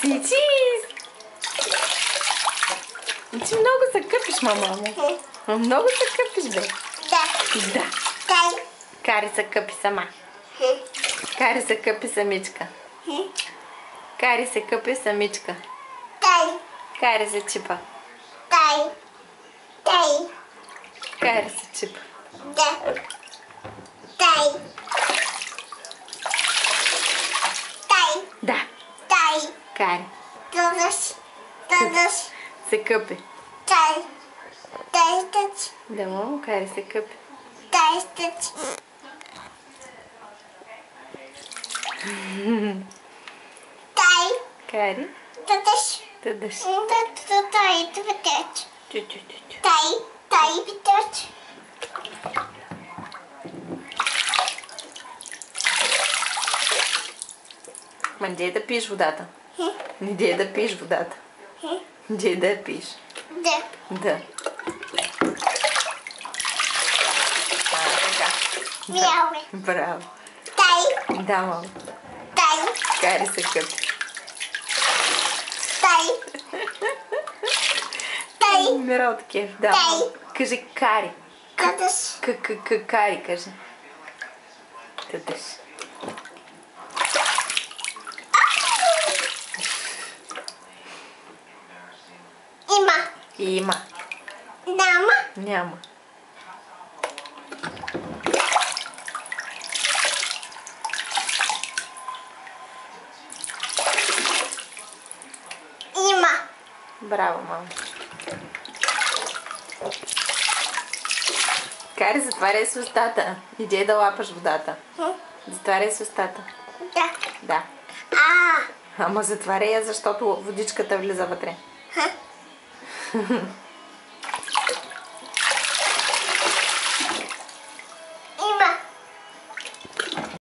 Сичи! Ти много се къпиш, мама. Много се къпиш, бе. Да. Да. Дай. Кари се къпи сама. Кари се къпи самичка. Кари се къпи самичка. Дай. Кари се чипа. Дай. Дай. Кари се чипа. Да. Дай. Дай. Да. Дай. Кари Дадаш. Дадаш. се къпи. Дай. Дай стъч. Да, мамо, Кари се къпи. Дай стъч. Дай. Кари, Дадаш. да дъш. Дай. Дадаш. Чу-чу-чу-чу. Дай. Дай. Дадаш. Ма иди да пиеш водата. Иди да пиеш водата. Иди да я пиеш. Да. Да. Така. Мяуе. Браво. Дай. Да, мамо. Дай. Кари се къпи. Дай. Дай. Мирал такив. Да. Дай. Кажи Кари. Дадаш. Кари, кажи. Да дъш. Има. Има. Няма. Няма. Има. Браво, мамо. Кари, затваряй с устата. Иди да лапаш водата. Затваряй с устата. Да. Да. А. Ама затваряй я, защото водичката влиза вътре. Ха.